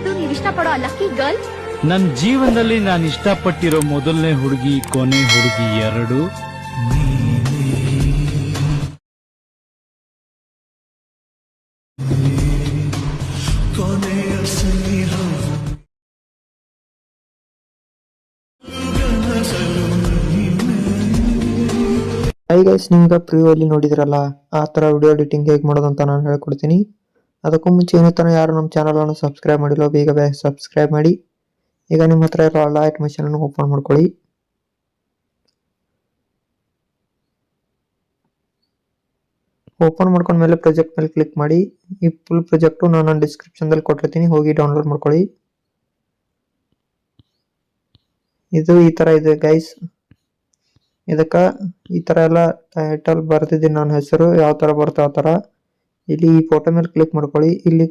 ಯಾರದು ನೀವ್ ಇಷ್ಟಪಡೋ ಲಕ್ಕಿ ಗರ್ಲ್? ನನ್ನ ಜೀವನದಲ್ಲಿ ನಾನು ಇಷ್ಟಪಟ್ಟಿರೋ ಮೊದಲನೇ ಹುಡುಗಿ ಕೊನೆ ಹುಡುಗಿ ಎರಡು ಹಾಯ್ ಗೈಸ್, ನಿಮ್ಗೆ ಪ್ರಿವ್ಯೂ ಅಲ್ಲಿ ನೋಡಿದ್ರಲ್ಲ ಆ ಥರ ವಿಡಿಯೋ ಎಡಿಟಿಂಗ್ ಹೇಗೆ ಮಾಡೋದು ಅಂತ ನಾನು ಹೇಳ್ಕೊಡ್ತೀನಿ. ಅದಕ್ಕೂ ಮುಂಚೆ ಏನೋ ತನಕ ಯಾರು ನಮ್ಮ ಚಾನಲನ್ನು ಸಬ್ಸ್ಕ್ರೈಬ್ ಮಾಡಿಲ್ಲ ಬೇಗ ಸಬ್ಸ್ಕ್ರೈಬ್ ಮಾಡಿ. ಈಗ ನಿಮ್ಮ ಹತ್ರ ಇರೋ ಎಲ್ಲ ಆಟೋಮೇಷನ್ ಓಪನ್ ಮಾಡ್ಕೊಳ್ಳಿ. ಓಪನ್ ಮಾಡ್ಕೊಂಡ್ಮೇಲೆ ಪ್ರಾಜೆಕ್ಟ್ ಮೇಲೆ ಕ್ಲಿಕ್ ಮಾಡಿ. ಈ ಫುಲ್ ಪ್ರಾಜೆಕ್ಟು ನಾನು ಡಿಸ್ಕ್ರಿಪ್ಷನ್ದಲ್ಲಿ ಕೊಟ್ಟಿರ್ತೀನಿ, ಹೋಗಿ ಡೌನ್ಲೋಡ್ ಮಾಡ್ಕೊಳ್ಳಿ. ಇದು ಈ ಥರ ಇದೆ ಗೈಸ್. ಇದಕ್ಕೆ ಈ ಥರ ಎಲ್ಲ ಟೈಟಲ್ ಬರ್ತಿದ್ದೀನಿ, ನನ್ನ ಹೆಸರು ಯಾವ ಥರ ಬರುತ್ತೆ ಆ ಥರ. ಇಲ್ಲಿ ಈ ಫೋಟೋ ಮೇಲೆ ಕ್ಲಿಕ್ ಮಾಡ್ಕೊಳ್ಳಿ. ಇಲ್ಲಿ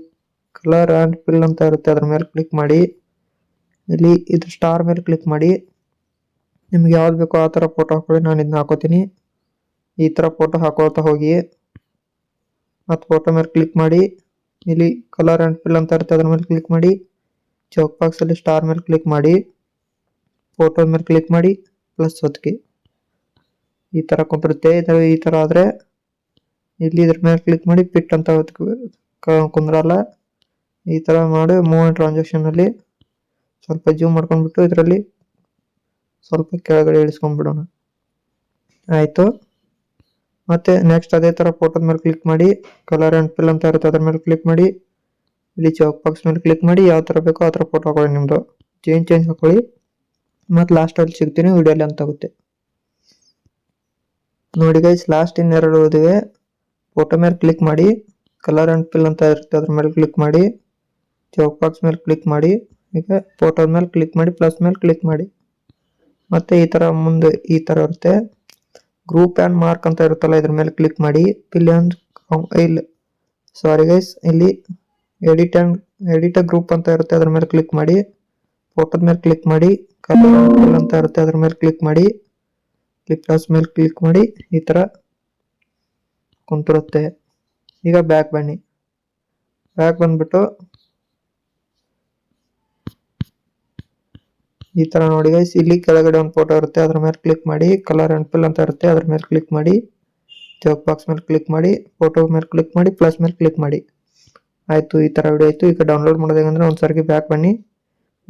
ಕಲರ್ ಆ್ಯಂಡ್ ಫಿಲ್ ಅಂತ ಇರುತ್ತೆ, ಅದ್ರ ಮೇಲೆ ಕ್ಲಿಕ್ ಮಾಡಿ. ಇಲ್ಲಿ ಇದು ಸ್ಟಾರ್ ಮೇಲೆ ಕ್ಲಿಕ್ ಮಾಡಿ. ನಿಮ್ಗೆ ಯಾವ್ದು ಬೇಕೋ ಆ ಥರ ಫೋಟೋ ಹಾಕೊಳ್ಳಿ. ನಾನು ಇದನ್ನ ಹಾಕೋತೀನಿ. ಈ ಥರ ಫೋಟೋ ಹಾಕೋತಾ ಹೋಗಿ ಮತ್ತು ಫೋಟೋ ಮೇಲೆ ಕ್ಲಿಕ್ ಮಾಡಿ. ಇಲ್ಲಿ ಕಲರ್ ಆ್ಯಂಡ್ ಫಿಲ್ ಅಂತ ಇರುತ್ತೆ, ಅದ್ರ ಮೇಲೆ ಕ್ಲಿಕ್ ಮಾಡಿ. ಚೌಕ್ ಬಾಕ್ಸಲ್ಲಿ ಸ್ಟಾರ್ ಮೇಲೆ ಕ್ಲಿಕ್ ಮಾಡಿ. ಫೋಟೋ ಮೇಲೆ ಕ್ಲಿಕ್ ಮಾಡಿ, ಪ್ಲಸ್ ಒತ್ತಿಗೆ. ಈ ಥರ ಕುಂದಿರುತ್ತೆ. ಈ ಥರ ಆದರೆ ಇಲ್ಲಿ ಇದ್ರ ಮೇಲೆ ಕ್ಲಿಕ್ ಮಾಡಿ ಪಿಟ್ ಅಂತ ಕುಂದ್ರಲ್ಲ. ಈ ಥರ ಮಾಡಿ ಮೂವ್ ಆ್ಯಂಡ್ ಟ್ರಾನ್ಸಾಕ್ಷನಲ್ಲಿ ಸ್ವಲ್ಪ ಜೂಮ್ ಮಾಡ್ಕೊಂಡ್ಬಿಟ್ಟು ಇದರಲ್ಲಿ ಸ್ವಲ್ಪ ಕೆಳಗಡೆ ಇಳಿಸ್ಕೊಂಡ್ಬಿಡೋಣ. ಆಯಿತು. ಮತ್ತು ನೆಕ್ಸ್ಟ್ ಅದೇ ಥರ ಫೋಟೋದ ಮೇಲೆ ಕ್ಲಿಕ್ ಮಾಡಿ. ಕಲರ್ ಆ್ಯಂಡ್ ಫಿಲ್ ಅಂತ ಇರುತ್ತೆ, ಅದ್ರ ಮೇಲೆ ಕ್ಲಿಕ್ ಮಾಡಿ. ಇಲ್ಲಿ ಚೌಕ್ ಬಾಕ್ಸ್ ಮೇಲೆ ಕ್ಲಿಕ್ ಮಾಡಿ. ಯಾವ ಥರ ಬೇಕೋ ಆ ಥರ ಫೋಟೋ ಹಾಕೊಳ್ಳಿ. ನಿಮ್ಮದು ಚೇಂಜ್ ಹಾಕೊಳ್ಳಿ. ಮತ್ತು ಲಾಸ್ಟಲ್ಲಿ ಸಿಗ್ತೀನಿ, ವಿಡಿಯೋಲಿ ಅಂತ ಆಗುತ್ತೆ ನೋಡಿ ಗೈಸ್. ಲಾಸ್ಟ್ ಇನ್ನೆರಡು ಉಳಿದಿವೆ. ಫೋಟೋ ಮೇಲೆ ಕ್ಲಿಕ್ ಮಾಡಿ. ಕಲರ್ ಆ್ಯಂಡ್ ಫಿಲ್ ಅಂತ ಇರುತ್ತೆ, ಅದ್ರ ಮೇಲೆ ಕ್ಲಿಕ್ ಮಾಡಿ. ಚೌಕ್ ಬಾಕ್ಸ್ ಮೇಲೆ ಕ್ಲಿಕ್ ಮಾಡಿ. ಈಗ ಫೋಟೋದ ಮೇಲೆ ಕ್ಲಿಕ್ ಮಾಡಿ, ಪ್ಲಸ್ ಮೇಲೆ ಕ್ಲಿಕ್ ಮಾಡಿ. ಮತ್ತು ಈ ಥರ ಮುಂದೆ ಈ ಥರ ಇರುತ್ತೆ. ಗ್ರೂಪ್ ಆ್ಯಂಡ್ ಮಾರ್ಕ್ ಅಂತ ಇರುತ್ತಲ್ಲ, ಇದ್ರ ಮೇಲೆ ಕ್ಲಿಕ್ ಮಾಡಿ. ಇಲ್ಲಿ ಸಾರಿ ಗೈಸ್, ಇಲ್ಲಿ ಎಡಿಟ್ ಗ್ರೂಪ್ ಅಂತ ಇರುತ್ತೆ, ಅದ್ರ ಮೇಲೆ ಕ್ಲಿಕ್ ಮಾಡಿ. ಫೋಟೋದ ಮೇಲೆ ಕ್ಲಿಕ್ ಮಾಡಿ. ಕಲರ್ ಆ್ಯಂಡ್ ಫಿಲ್ ಅಂತ ಇರುತ್ತೆ, ಅದ್ರ ಮೇಲೆ ಕ್ಲಿಕ್ ಮಾಡಿ. ಪ್ಲಸ್ ಮೇಲೆ ಕ್ಲಿಕ್ ಮಾಡಿ. ಈ ಥರ ಕುಂತಿರುತ್ತೆ. ಈಗ ಬ್ಯಾಕ್ ಬನ್ನಿ. ಬ್ಯಾಕ್ ಬಂದ್ಬಿಟ್ಟು ಈ ಥರ ನೋಡಿ ಗೈಸ್. ಇಲ್ಲಿ ಕೆಳಗಡೆ ಒಂದು ಫೋಟೋ ಇರುತ್ತೆ, ಅದ್ರ ಮೇಲೆ ಕ್ಲಿಕ್ ಮಾಡಿ. ಕಲರ್ ಆ್ಯಂಡ್ ಫಿಲ್ ಅಂತ ಇರುತ್ತೆ, ಅದ್ರ ಮೇಲೆ ಕ್ಲಿಕ್ ಮಾಡಿ. ಚೌಕ್ ಬಾಕ್ಸ್ ಮೇಲೆ ಕ್ಲಿಕ್ ಮಾಡಿ. ಫೋಟೋ ಮೇಲೆ ಕ್ಲಿಕ್ ಮಾಡಿ, ಪ್ಲಸ್ ಮೇಲೆ ಕ್ಲಿಕ್ ಮಾಡಿ. ಆಯಿತು, ಈ ಥರ ವಿಡಿಯೋ ಆಯಿತು. ಈಗ ಡೌನ್ಲೋಡ್ ಮಾಡೋದು ಹೆಂಗಂದ್ರೆ ಒಂದ್ಸರಿಗೆ ಬ್ಯಾಕ್ ಬನ್ನಿ.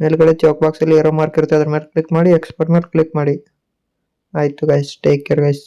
ಮೇಲ್ಗಡೆ ಚೌಕ್ ಬಾಕ್ಸಲ್ಲಿ ಏರೋ ಮಾರ್ಕ್ ಇರುತ್ತೆ, ಅದ್ರ ಮೇಲೆ ಕ್ಲಿಕ್ ಮಾಡಿ. ಎಕ್ಸ್ಪೋರ್ಟ್ ಮೇಲೆ ಕ್ಲಿಕ್ ಮಾಡಿ. ಆಯಿತು ಗೈಸ್, ಟೇಕ್ ಕೇರ್ ಗೈಸ್.